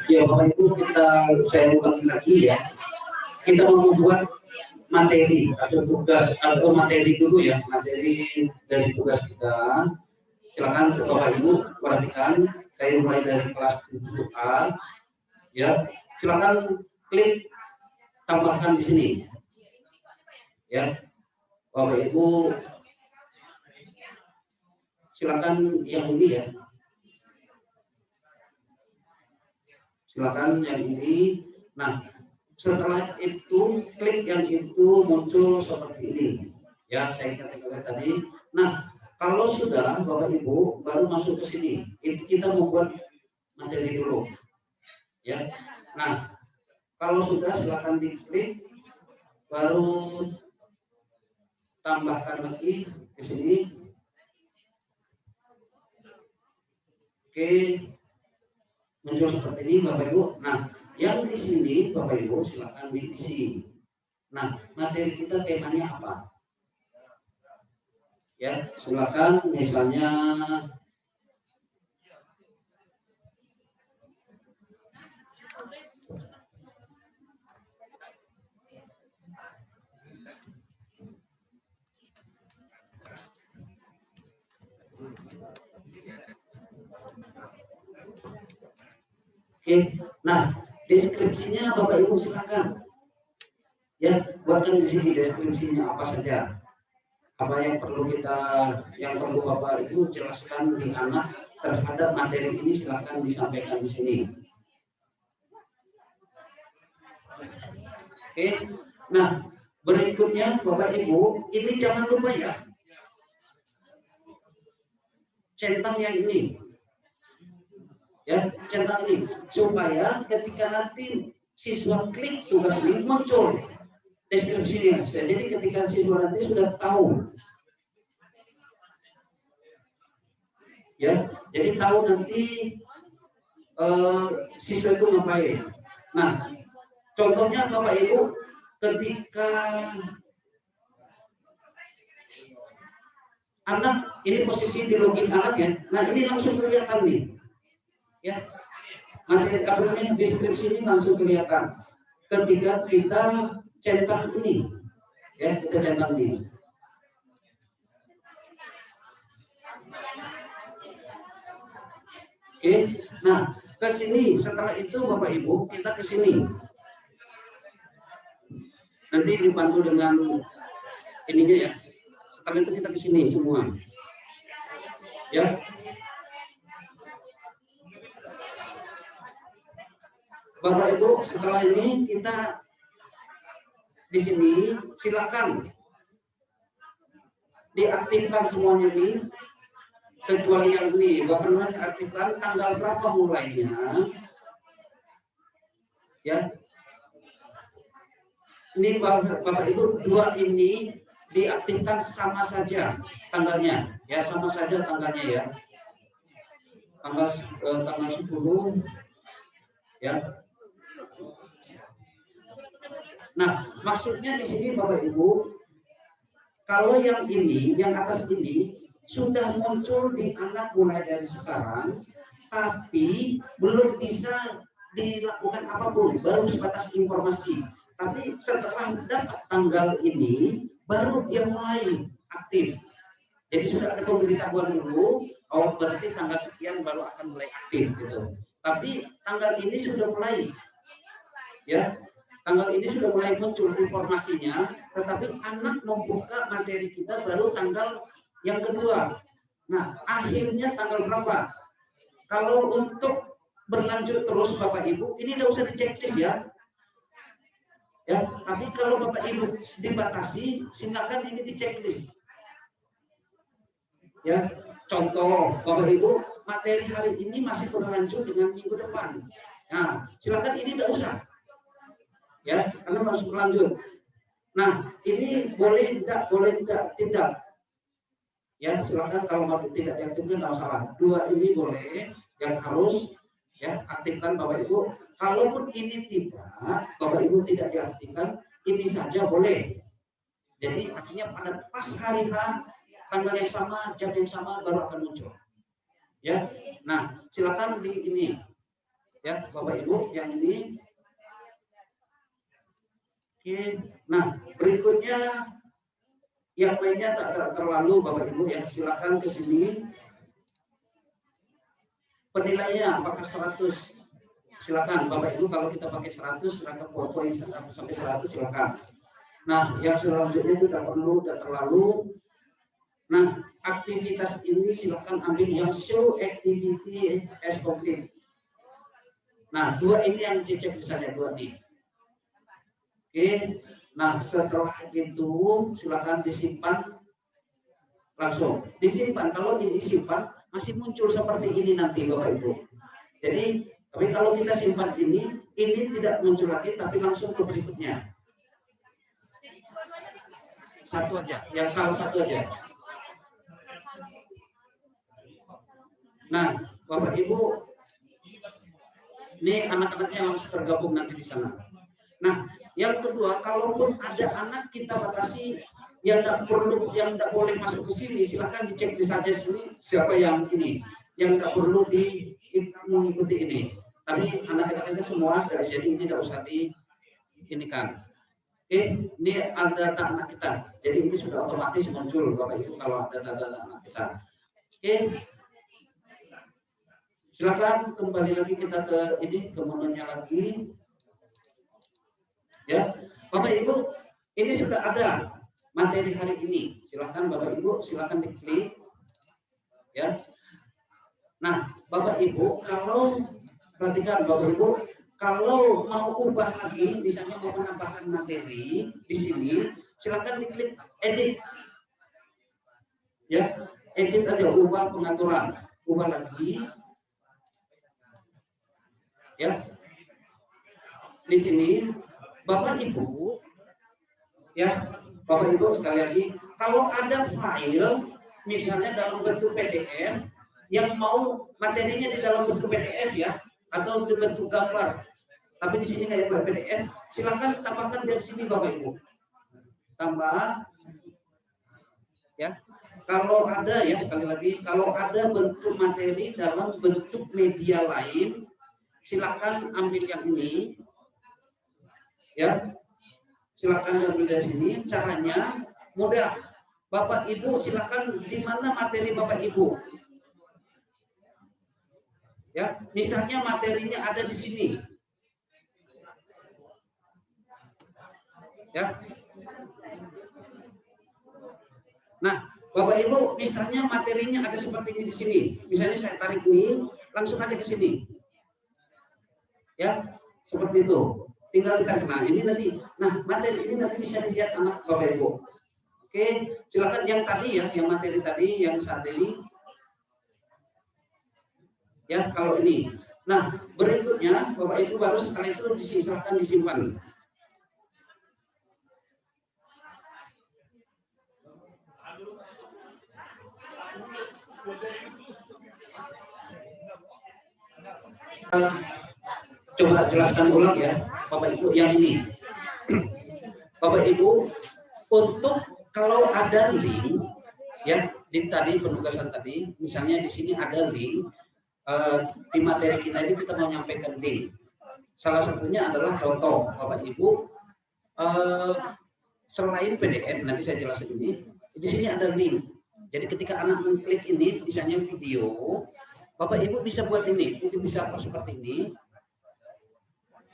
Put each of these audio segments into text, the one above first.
Ya Bapak Ibu, saya ulangi lagi ya. Kita mau membuat materi atau tugas atau materi dulu ya, materi dari tugas kita. Silakan Bapak Ibu perhatikan. Saya mulai dari kelas 7A. Ya, silakan klik tambahkan di sini. Ya, Bapak Ibu silakan yang ini ya. Silakan yang ini. Nah, setelah itu klik yang itu muncul seperti ini. Ya, saya katakan tadi. Nah, kalau sudah Bapak Ibu baru masuk ke sini. Itu kita membuat materi dulu. Ya. Nah, kalau sudah silakan diklik baru tambahkan lagi di sini. Oke. Muncul seperti ini Bapak Ibu. Nah, yang di sini Bapak Ibu silakan diisi. Nah, materi kita temanya apa? Ya, silakan misalnya Oke, nah deskripsinya Bapak Ibu silakan. Ya, buatkan di sini deskripsinya apa saja. Apa yang perlu Bapak Ibu jelaskan di anak terhadap materi ini silakan disampaikan di sini. Oke, nah berikutnya Bapak Ibu ini jangan lupa ya centang yang ini. Ya, centang ini supaya ketika nanti siswa klik tugas ini muncul deskripsinya. Jadi ketika siswa nanti sudah tahu, ya, jadi tahu nanti siswa itu ngapain. Nah, contohnya Bapak Ibu ketika anak ini posisi di login anak ya, nah ini langsung kelihatan nih. Ya, materi abangnya deskripsi ini langsung kelihatan ketika kita centang ini, ya kita centang ini. Oke, nah ke sini setelah itu Bapak Ibu kita ke sini. Nanti dibantu dengan ininya ya. Setelah itu kita ke sini semua. Ya. Bapak Ibu, setelah ini kita di sini silakan diaktifkan semuanya ini, kecuali yang ini. Bapak Ibu aktifkan tanggal berapa mulainya, ya. Ini Bapak Ibu dua ini diaktifkan sama saja tanggalnya, ya sama saja tanggalnya ya. Tanggal 10, ya. Nah, maksudnya di sini Bapak Ibu, kalau yang ini, yang atas ini sudah muncul di anak mulai dari sekarang, tapi belum bisa dilakukan apapun, baru sebatas informasi. Tapi setelah dapat tanggal ini, baru dia mulai aktif. Jadi sudah ada pemberitahuan dulu, oh berarti tanggal sekian baru akan mulai aktif gitu. Tapi tanggal ini sudah mulai, ya. Tanggal ini sudah mulai muncul informasinya, tetapi anak membuka materi kita baru tanggal yang kedua. Nah, akhirnya tanggal berapa? Kalau untuk berlanjut terus Bapak Ibu, ini tidak usah diceklis ya. Ya, tapi kalau Bapak Ibu dibatasi, silakan ini diceklis. Ya, contoh Bapak Ibu, materi hari ini masih berlanjut dengan minggu depan. Nah, silakan ini tidak usah. Ya, karena harus berlanjut. Nah, ini boleh tidak. Ya, silakan kalau tidak diaktifkan tidak masalah. Dua ini boleh, yang harus ya aktifkan Bapak Ibu. Kalaupun ini tidak, Bapak Ibu tidak diaktifkan, ini saja boleh. Jadi artinya pada pas hari H tanggal yang sama, jam yang sama baru akan muncul. Ya, nah silakan di ini, ya Bapak Ibu yang ini. Oke, nah berikutnya yang lainnya tak terlalu Bapak Ibu ya, silakan ke sini. Penilaiannya apakah 100? Silakan Bapak Ibu, kalau kita pakai 100, silakan poin sampai 100 silakan. Nah, yang selanjutnya itu tidak terlalu. Nah, aktivitas ini silakan ambil yang show activity as complete. Nah, dua ini yang cecek misalnya, dua nih. Oke, nah setelah itu silakan disimpan langsung. Disimpan, kalau disimpan masih muncul seperti ini nanti Bapak Ibu. Jadi, tapi kalau kita simpan ini tidak muncul lagi, tapi langsung ke berikutnya. Satu aja, yang salah satu aja. Nah, Bapak Ibu, ini anak-anaknya harus tergabung nanti di sana. Nah, yang kedua, kalaupun ada anak kita batasi yang tidak boleh masuk ke sini, silahkan dicek di saja sini siapa yang ini, yang tidak perlu mengikuti ini. Tapi anak-anaknya semua dari jadi ini tidak usah ini kan. Oke, ini ada data anak kita. Jadi ini sudah otomatis muncul Bapak Ibu kalau ada data anak kita. Oke. Silakan kembali lagi kita ke ini, ke menunya lagi. Ya, Bapak Ibu, ini sudah ada materi hari ini. Silakan Bapak Ibu, silakan diklik. Ya. Nah, Bapak Ibu, kalau perhatikan Bapak Ibu, kalau mau ubah lagi, misalnya mau menambahkan materi di sini, silakan diklik edit. Ya, edit aja, ubah pengaturan, ubah lagi. Ya, di sini Bapak Ibu, ya Bapak Ibu sekali lagi, kalau ada file misalnya dalam bentuk PDF yang mau materinya di dalam bentuk PDF ya, atau di bentuk gambar, tapi di sini kayak PDF, silakan tambahkan dari sini Bapak Ibu, tambah ya. Kalau ada ya, sekali lagi, kalau ada bentuk materi dalam bentuk media lain, silakan ambil yang ini ya, silakan ambil dari sini. Caranya mudah, Bapak Ibu silakan di mana materi Bapak Ibu ya, misalnya materinya ada di sini ya. Nah Bapak Ibu, misalnya materinya ada seperti ini di sini, misalnya saya tarik ini langsung aja ke sini ya, seperti itu. Tinggal ditarik. Nah ini nanti, nah materi ini nanti bisa dilihat anak Bapak Ibu. Oke, silakan yang tadi ya, yang materi tadi, yang saat ini. Ya, kalau ini. Nah, berikutnya Bapak Ibu baru setelah itu silakan disimpan. Coba jelaskan ulang ya, Bapak Ibu yang ini. Bapak Ibu, untuk kalau ada link ya di tadi penugasan tadi, misalnya di sini ada link di materi kita ini kita mau menyampaikan link. Salah satunya adalah contoh Bapak Ibu, selain PDF nanti saya jelasin ini, di sini ada link. Jadi ketika anak mengklik ini, misalnya video, Bapak Ibu bisa buat ini bisa apa seperti ini.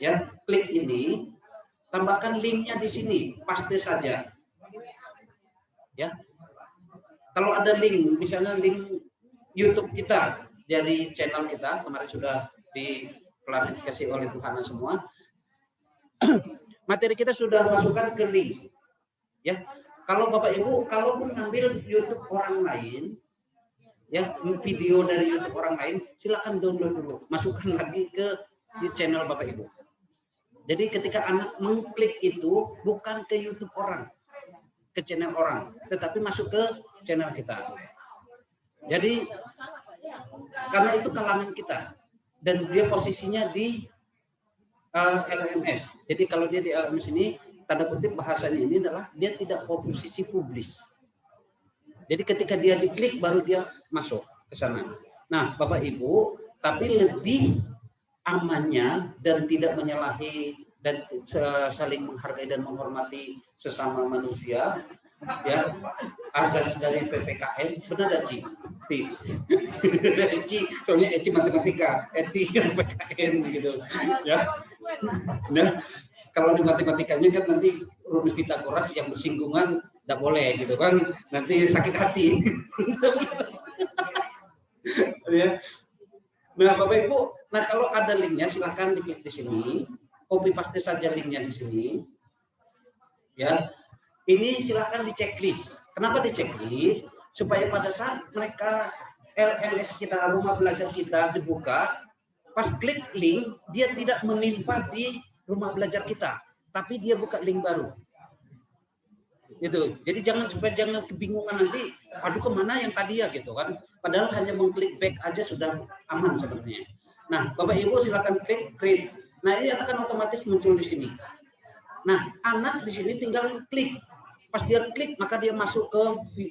Ya, klik ini, tambahkan linknya di sini, paste saja. Ya, kalau ada link, misalnya link YouTube kita dari channel kita kemarin sudah diklarifikasi oleh Tuhan semua. Materi kita sudah masukkan ke link. Ya, kalau Bapak Ibu, kalaupun ngambil YouTube orang lain, ya video dari YouTube orang lain, silakan download dulu, masukkan lagi ke di channel Bapak Ibu. Jadi ketika anak mengklik itu bukan ke YouTube orang, ke channel orang, tetapi masuk ke channel kita. Jadi karena itu kalangan kita dan dia posisinya di LMS. Jadi kalau dia di LMS ini, tanda kutip bahasanya ini adalah dia tidak posisi publis. Jadi ketika dia diklik baru dia masuk ke sana. Nah, Bapak Ibu, tapi lebih amannya dan tidak menyalahi dan saling menghargai dan menghormati sesama manusia, ya, asas dari PPKN, benar tidak Ci? Ci, soalnya Ci matematika, etik PPKN gitu, ya. Nah, kalau di matematikanya kan nanti rumus Pitagoras yang bersinggungan tidak boleh gitu kan, nanti sakit hati. Ya. Nah, Bapak Ibu, nah kalau ada linknya silahkan diklik di sini, copy paste saja linknya di sini, ya. Ini silahkan di checklist. Kenapa di checklist? Supaya pada saat mereka LMS kita, rumah belajar kita dibuka, pas klik link dia tidak menimpa di rumah belajar kita, tapi dia buka link baru. Gitu. Jadi jangan kebingungan nanti, aduh kemana yang tadi ya gitu kan. Padahal hanya mengklik back aja sudah aman sebenarnya. Nah, Bapak Ibu silakan klik create. Nah, ini akan otomatis muncul di sini. Nah, anak di sini tinggal klik. Pas dia klik maka dia masuk ke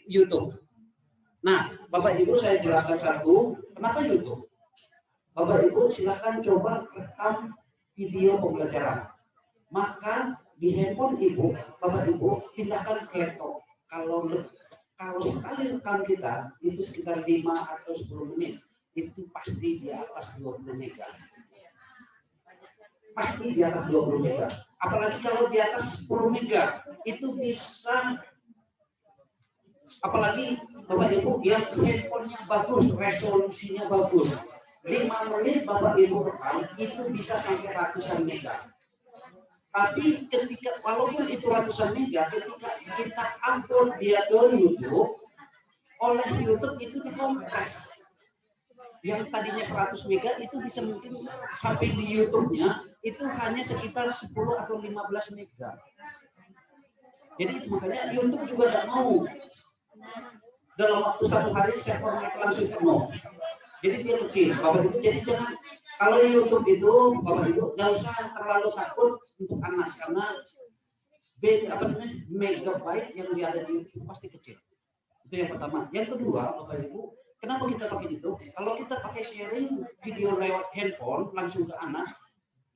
YouTube. Nah, Bapak Ibu saya jelaskan satu, kenapa YouTube? Bapak Ibu silakan coba rekam video pembelajaran. Maka di handphone Ibu, Bapak Ibu pindahkan ke laptop. Kalau sekali rekam kita itu sekitar 5 atau 10 menit, itu pasti di atas 20 mega. Pasti di atas 20 mega. Apalagi kalau di atas 10 mega, itu bisa, apalagi Bapak Ibu yang handphonenya bagus, resolusinya bagus. 5 menit Bapak Ibu rekam, itu bisa sampai ratusan mega. Tapi ketika, walaupun itu ratusan mega, ketika kita upload dia ke YouTube, oleh YouTube itu dikompres. Yang tadinya 100 mega itu bisa mungkin sampai di YouTube-nya itu hanya sekitar 10 atau 15 mega. Jadi makanya YouTube juga tidak mau dalam waktu 1 hari server mereka langsung penuh. Jadi dia kecil, Bapak Ibu. Jadi jangan, kalau YouTube itu Bapak Ibu nggak usah terlalu takut untuk anak, karena megabyte yang dia ada di YouTube pasti kecil. Itu yang pertama. Yang kedua, Bapak Ibu, kenapa kita pakai itu? Kalau kita pakai sharing video lewat handphone langsung ke anak,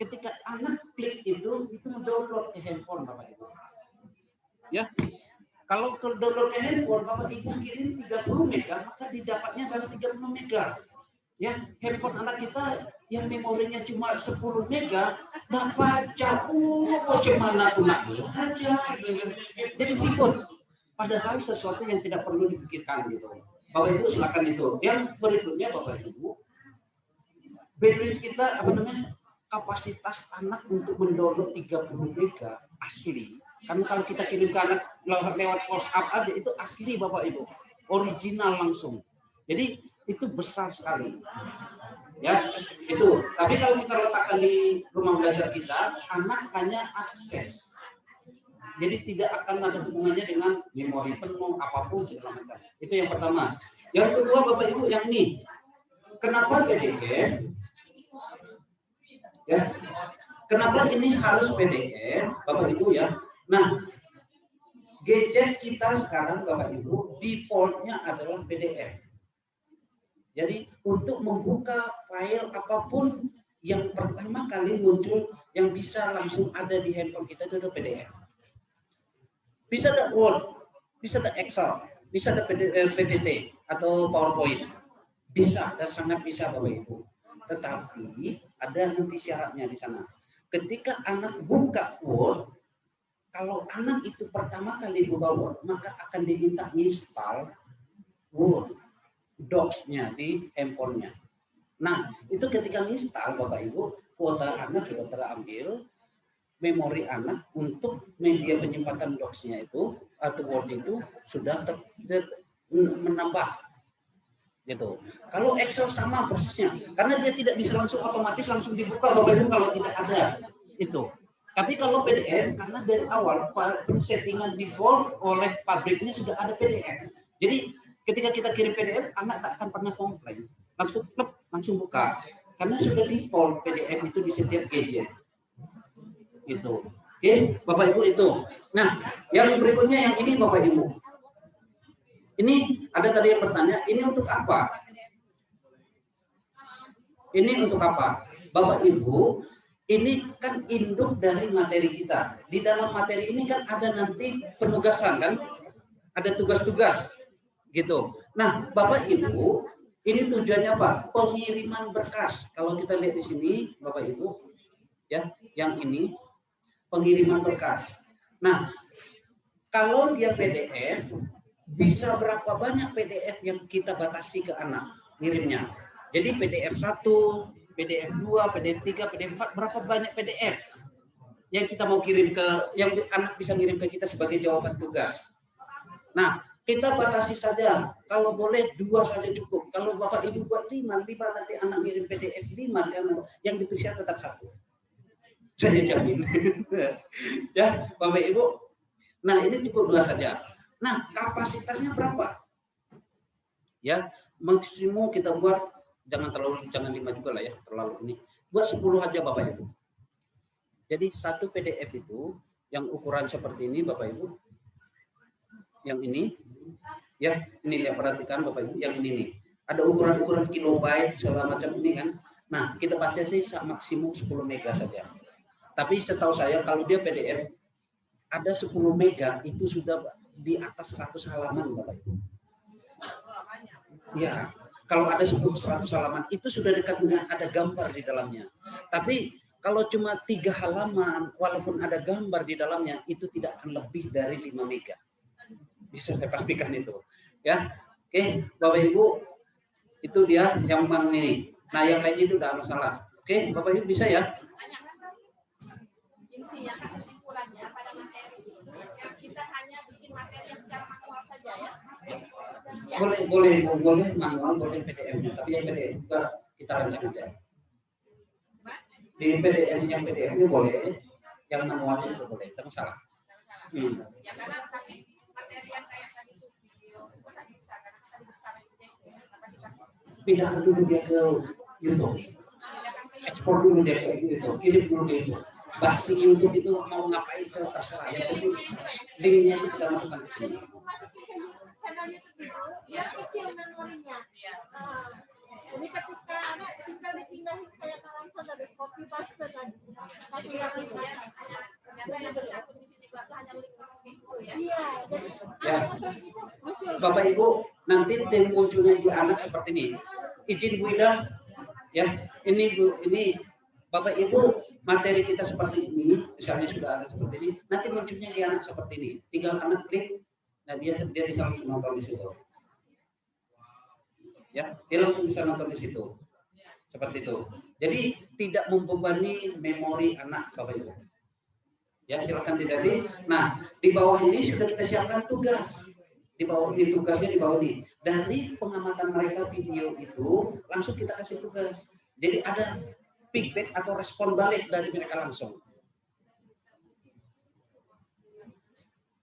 ketika anak klik itu mendownload ke handphone Bapak Ibu. Ya. Kalau download ke handphone Bapak Ibu kirim 30 mega, maka didapatnya adalah 30 mega. Ya, handphone anak kita yang memorinya cuma 10 mega, nggak baca, gimana aku nak baca, jadi ribut. Padahal sesuatu yang tidak perlu dipikirkan gitu. Bapak Ibu silakan itu. Yang berikutnya Bapak Ibu, bandwidth kita kapasitas anak untuk mendownload 30 mega asli. Karena kalau kita kirim ke anak lewat WhatsApp aja itu asli Bapak Ibu, original langsung. Jadi itu besar sekali. Ya, itu. Tapi kalau kita letakkan di rumah belajar kita, anak hanya akses. Jadi tidak akan ada hubungannya dengan memori penuh apapun segala macam. Itu yang pertama. Yang kedua Bapak Ibu yang ini. Kenapa PDF? Ya. Kenapa ini harus PDF, Bapak Ibu ya? Nah, gadget kita sekarang Bapak Ibu defaultnya adalah PDF. Jadi untuk membuka file apapun yang pertama kali muncul yang bisa langsung ada di handphone kita itu adalah PDF. Bisa ada Word, bisa ada Excel, bisa ada PPT atau PowerPoint. Bisa dan sangat bisa Bapak Ibu. Tetapi ada nanti syaratnya di sana. Ketika anak buka Word, kalau anak itu pertama kali buka Word, maka akan diminta install Word Docs-nya di handphonenya. Nah, itu ketika install Bapak Ibu, kuota anak sudah terambil, memori anak untuk media penyimpanan Docs-nya itu atau Word itu sudah menambah. Gitu. Kalau Excel sama prosesnya, karena dia tidak bisa langsung otomatis langsung dibuka Bapak Ibu kalau tidak ada itu. Tapi kalau PDF, karena dari awal settingan default oleh pabriknya sudah ada PDF. Jadi ketika kita kirim PDF, anak tak akan pernah komplain. Langsung buka. Karena sudah default PDF itu di setiap gadget. Itu. Oke, Bapak Ibu itu. Nah, yang berikutnya yang ini Bapak Ibu. Ini ada tadi yang bertanya, ini untuk apa? Ini untuk apa? Bapak Ibu, ini kan induk dari materi kita. Di dalam materi ini kan ada nanti penugasan kan? Ada tugas-tugas gitu. Nah, Bapak Ibu, ini tujuannya apa? Pengiriman berkas. Kalau kita lihat di sini, Bapak Ibu, ya, yang ini pengiriman berkas. Nah, kalau dia PDF, bisa berapa banyak PDF yang kita batasi ke anak ngirimnya. Jadi PDF 1, PDF 2, PDF 3, PDF 4, berapa banyak PDF yang kita mau kirim ke, yang anak bisa ngirim ke kita sebagai jawaban tugas. Nah, kita batasi saja. Kalau boleh 2 saja cukup. Kalau Bapak Ibu buat 5 nanti anak ngirim PDF 5, yang diperiksa tetap 1. Saya jamin. Ya, Bapak Ibu. Nah, ini cukup 2 saja. Nah, kapasitasnya berapa? Ya, maksimum kita buat jangan 5 juga lah ya, terlalu ini. Buat 10 aja Bapak Ibu. Jadi satu PDF itu yang ukuran seperti ini Bapak Ibu. Yang ini ya, ini lihat perhatikan Bapak Ibu, yang ini nih. Ada ukuran-ukuran kilobyte segala macam ini kan. Nah, kita batasi maksimum 10 mega saja. Tapi setahu saya kalau dia PDF ada 10 mega itu sudah di atas 100 halaman Bapak Ibu. Ya, kalau ada 100 halaman itu sudah dekat dengan ada gambar di dalamnya. Tapi kalau cuma 3 halaman walaupun ada gambar di dalamnya itu tidak akan lebih dari 5 mega. Bisa saya pastikan itu. Ya. Oke, Bapak Ibu, itu dia yang mana ini. Nah, yang lainnya itu udah masalah. Oke, Bapak Ibu bisa ya? Intinya kesimpulannya pada materi itu kita hanya bikin materi yang secara manual saja ya. Boleh manual, boleh PDF-nya, tapi yang PDF juga kita rancang aja. Di PDF-nya boleh, yang manualnya juga boleh, tidak masalah. Ya karena tapi materi yang kayak tadi itu video itu kan bisa karena kita besar itu kapasitasnya. Pindahkan dulu dia ke YouTube, ekspor dulu dia ke YouTube, kirim dulu ke YouTube. Basi YouTube itu mau ngapain terserah. Yang penting linknya itu kita masukkan ke sini. Masukin ke channel YouTube itu, dia kecil memorinya. Jadi ketika tinggal dipindahin kayak langsung dari copy paste tadi. Tapi yang itu ya ternyata yang tercakup di sini juga hanya link itu ya. Iya, jadi kayak gitu muncul. Bapak Ibu, nanti tim munculnya di anak seperti ini. Izin Bu Ida, ya. Ini Bapak Ibu, materi kita seperti ini, misalnya sudah ada seperti ini, nanti munculnya di anak seperti ini. Tinggal anak klik, nah dia bisa langsung nonton di situ. Ya, dia langsung bisa nonton di situ. Seperti itu. Jadi tidak membebani memori anak Bapak Ibu. Ya, silakan dilihat. Nah, di bawah ini sudah kita siapkan tugas. Di bawah ini tugasnya di bawah ini. Dari pengamatan mereka video itu langsung kita kasih tugas. Jadi ada feedback atau respon balik dari mereka langsung.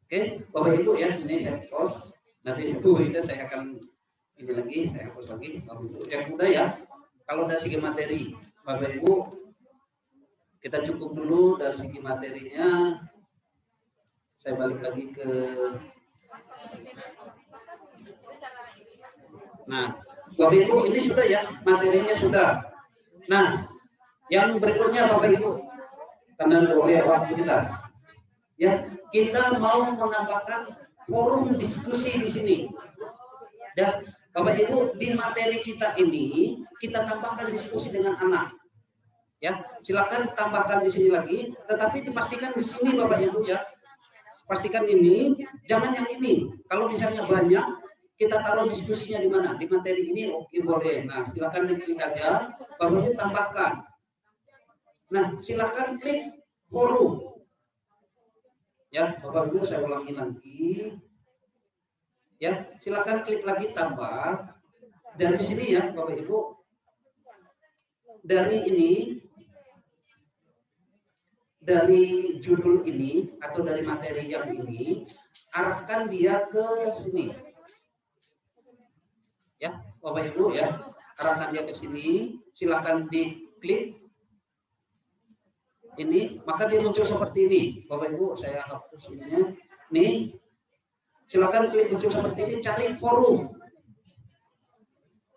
Oke, Bapak Ibu ya, ini saya close. Nanti itu saya akan ini lagi, saya hapus lagi. Yang mudah ya, kalau dari segi materi, Bapak Ibu, kita cukup dulu dari segi materinya. Saya balik lagi ke. Nah, Bapak Ibu ini sudah ya, materinya sudah. Nah, yang berikutnya Bapak Ibu, karena lihat waktu kita, ya kita mau menambahkan forum diskusi di sini. Ya, Bapak Ibu di materi kita ini kita tambahkan diskusi dengan anak. Ya, silakan tambahkan di sini lagi, tetapi dipastikan di sini Bapak Ibu ya. Pastikan ini, jangan yang ini. Kalau misalnya banyak, kita taruh diskusinya di mana? Di materi ini, oke boleh. Nah, silakan diklik aja, Bapak Ibu tambahkan. Nah, silakan klik forum. Ya, Bapak Ibu saya ulangi lagi. Ya, silakan klik lagi tambah. Dari sini ya, Bapak Ibu. Dari ini, dari judul ini atau dari materi yang ini, arahkan dia ke sini. Ya, Bapak Ibu ya, arahkan dia ke sini. Silakan diklik. Ini, maka dia muncul seperti ini. Bapak Ibu, saya hapus ininya. Nih, Silakan klik muncul seperti ini, cari forum.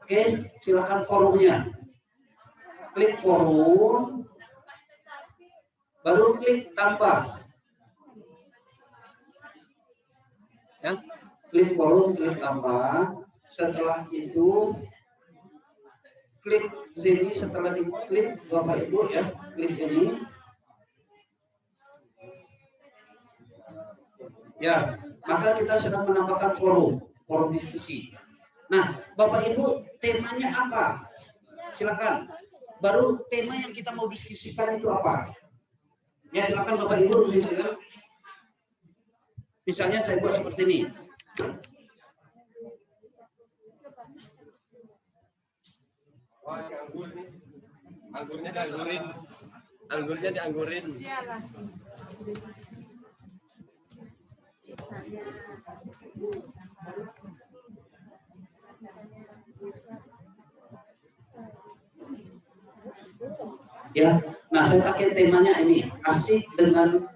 Oke, silakan forumnya. Klik forum, baru klik tambah. Ya, klik forum, klik tambah. Setelah itu klik sini, setelah diklik Bapak Ibu ya, klik ini. Ya, maka kita sedang menambahkan forum diskusi. Nah, Bapak Ibu, temanya apa? Silakan. Baru tema yang kita mau diskusikan itu apa? Ya, silakan Bapak Ibu. Misalnya saya buat seperti ini. Anggurnya dianggurin. Anggurnya dianggurin. Ya, nah saya pakai temanya ini, asik dengan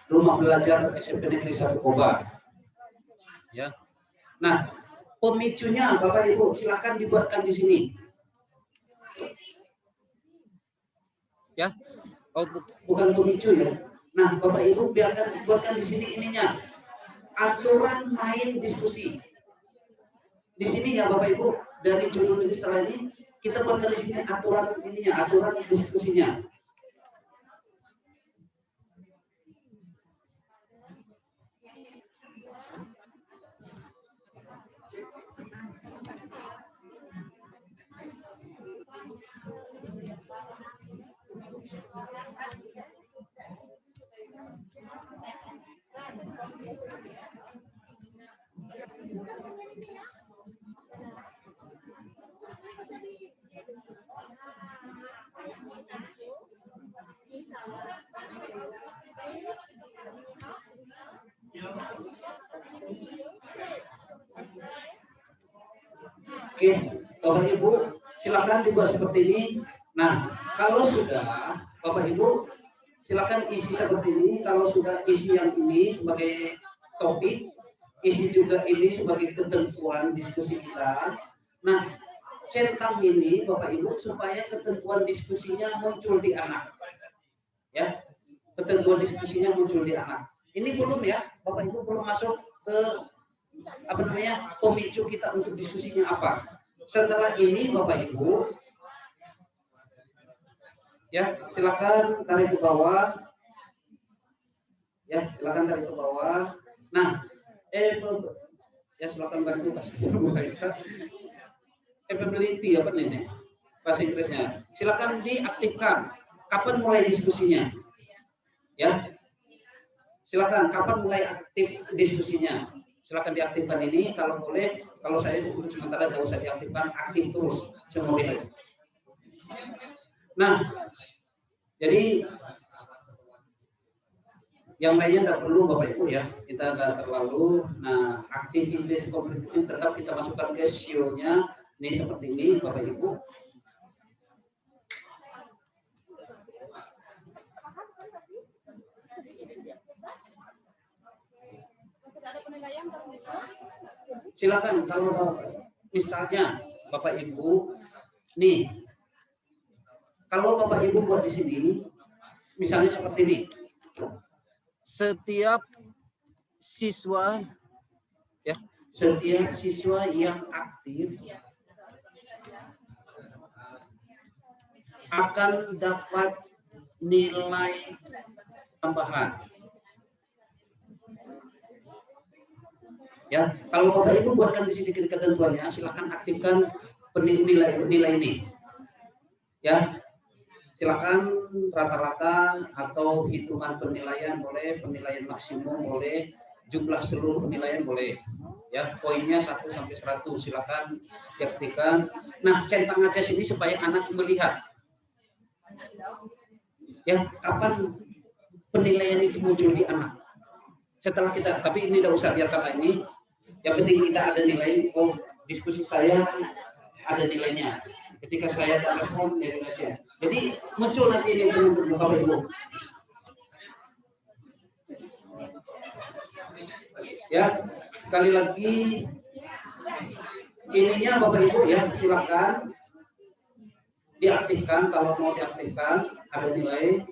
rumah belajar SMP Negeri 1 Koba. Ya. Nah, pemicunya Bapak Ibu silakan dibuatkan di sini. Ya. Oh, bukan pemicu ya. Nah, Bapak Ibu buatkan di sini ininya. Aturan main diskusi. Di sini ya Bapak Ibu, dari judul ini setelah ini kita buatkan di sini aturan ininya, aturan diskusinya. Oke, Bapak Ibu, silakan dibuat seperti ini. Nah, kalau sudah, Bapak Ibu, silakan isi seperti ini. Kalau sudah isi yang ini sebagai topik, isi juga ini sebagai ketentuan diskusi kita. Nah, centang ini, Bapak Ibu, supaya ketentuan diskusinya muncul di anak. Ya, ketentuan diskusinya muncul di anak. Ini belum ya, Bapak Ibu belum masuk ke apa namanya pemicu kita untuk diskusinya apa. Setelah ini Bapak Ibu ya silakan tarik ke bawah ya, silakan tarik ke bawah. Nah ya silakan bantu capability apa ini bahasa Inggrisnya, silakan diaktifkan. Kapan mulai diskusinya ya, silakan kapan mulai aktif diskusinya. Silakan diaktifkan ini kalau boleh. Kalau saya untuk sementara tidak usah diaktifkan, aktif terus semua itu. Nah, jadi yang lainnya tidak perlu Bapak Ibu ya, kita tidak terlalu. Nah, aktivitas kompetitif tetap kita masukkan ke show-nya. Ini seperti ini Bapak Ibu. Silakan kalau misalnya Bapak Ibu nih, kalau Bapak Ibu buat di sini misalnya seperti ini, setiap siswa ya, setiap siswa yang aktif akan dapat nilai tambahan. Ya, kalau Bapak Ibu buatkan di sini ketentuannya, silakan aktifkan nilai ini. Ya, silakan rata-rata atau hitungan penilaian boleh, penilaian maksimum boleh, jumlah seluruh penilaian boleh. Ya, poinnya 1 sampai 100 silakan diaktifkan. Nah, centang aja sini supaya anak melihat. Ya, kapan penilaian itu muncul di anak. Setelah kita, tapi ini tidak usah biarkanlah ini. Yang penting kita ada nilai, oh diskusi saya ada nilainya. Ketika saya ada respon, ya aja. Jadi muncul nanti ini teman-teman Bapak Ibu. Ya, sekali lagi ininya Bapak Ibu ya, silakan diaktifkan kalau mau diaktifkan, ada nilai.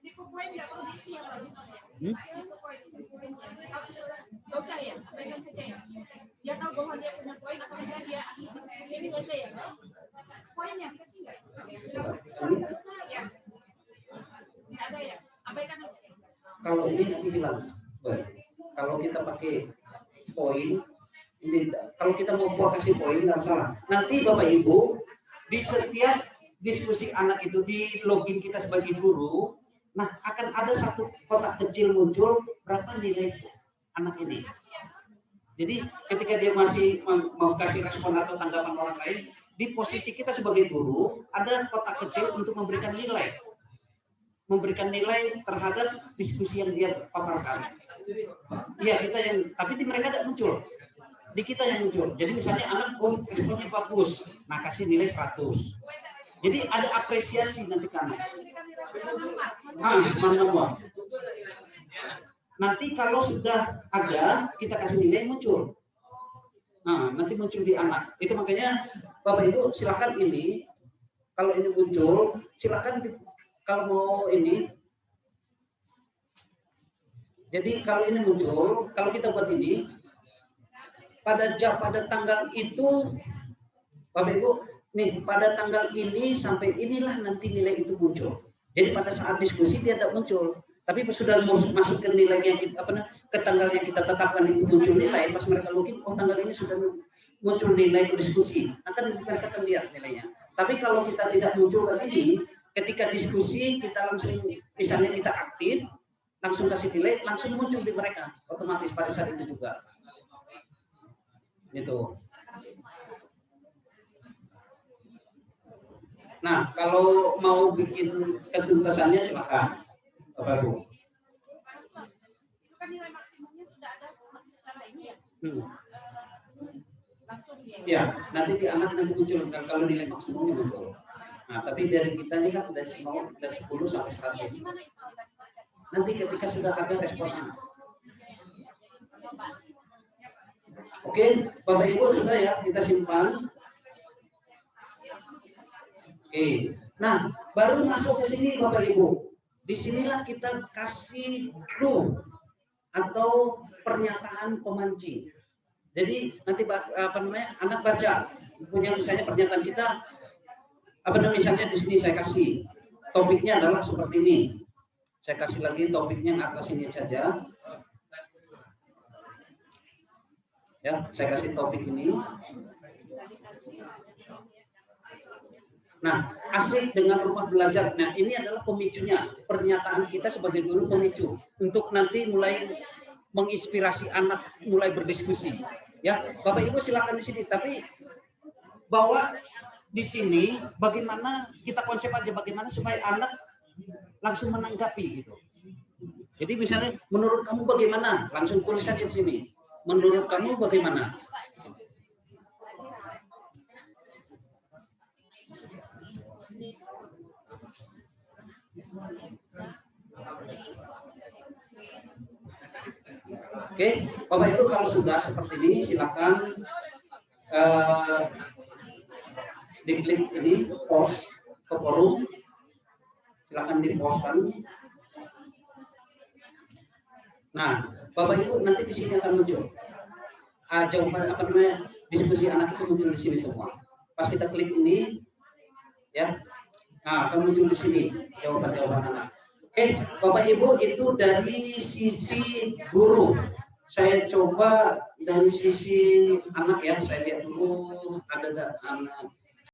Di poin nggak perlu diisi ya Pak? Nggak usah ya, abaikan saja ya. Dia tahu bahwa dia punya poin, apabila dia diskusi ini aja ya. Poinnya kasih nggak? Ya. Tidak ada ya, abaikan aja. Kalau ini nanti hilang. Kalau kita pakai poin, ini kalau kita mau kasih poin nggak masalah. Nanti Bapak Ibu di setiap diskusi anak itu di login kita sebagai guru, nah akan ada satu kotak kecil muncul berapa nilai anak ini. Jadi ketika dia masih mau kasih respon atau tanggapan orang lain, di posisi kita sebagai guru ada kotak kecil untuk memberikan nilai terhadap diskusi yang dia paparkan. Iya kita yang, tapi di mereka tidak muncul, di kita yang muncul. Jadi misalnya anak responnya bagus, nah kasih nilai 100. Jadi ada apresiasi nanti ke anak. Nanti kalau sudah ada, kita kasih nilai muncul. Nah, nanti muncul di anak. Itu makanya Bapak Ibu silakan ini, kalau ini muncul, silakan kalau mau ini. Jadi kalau ini muncul, kalau kita buat ini, pada tanggal itu, Bapak Ibu, nih pada tanggal ini sampai inilah nanti nilai itu muncul. Jadi pada saat diskusi dia tidak muncul, tapi sudah masuk ke nilai yang kita ke tanggal yang kita tetapkan itu muncul nilai. Pas mereka login, oh tanggal ini sudah muncul nilai diskusi, akan mereka akan lihat nilainya. Tapi kalau kita tidak muncul ke ini, ketika diskusi kita langsung misalnya kita aktif, langsung kasih nilai, langsung muncul di mereka otomatis pada saat itu juga. Gitu. Nah, kalau mau bikin ketuntasannya silakan, Bapak Ibu. Itu kan nilai maksimumnya sudah ada secara ini ya. Langsung dia. Ya, nanti di anak nanti muncul kalau nilai maksimumnya muncul. Nah, tapi dari kita ini kan dari 10 sampai 100. Nanti ketika sudah ada respon anak. Oke, Bapak Ibu sudah ya, kita simpan. Oke, nah baru masuk ke sini Bapak Ibu. Disinilah kita kasih clue atau pernyataan pemancing. Jadi nanti anak baca punya misalnya pernyataan kita misalnya di sini saya kasih topiknya adalah seperti ini. Saya kasih lagi topiknya yang atas ini saja. Ya, saya kasih topik ini. Nah, asik dengan rumah belajar. Nah, ini adalah pemicunya. Pernyataan kita sebagai guru pemicu untuk nanti mulai menginspirasi anak mulai berdiskusi. Ya, Bapak Ibu silakan di sini. Tapi bahwa di sini bagaimana kita konsep aja bagaimana supaya anak langsung menanggapi gitu. Jadi misalnya menurut kamu bagaimana? Langsung tulis saja di sini. Menurut kamu bagaimana? Oke, Bapak Ibu kalau sudah seperti ini silakan diklik ini post ke forum, silakan dipostkan. Nah, Bapak Ibu nanti di sini akan muncul jawaban diskusi anak itu muncul di sini semua. Pas kita klik ini, ya, nah akan muncul di sini jawaban-jawaban anak. Oke, Bapak Ibu itu dari sisi guru. Saya coba dari sisi anak ya, saya lihat dulu ada anak.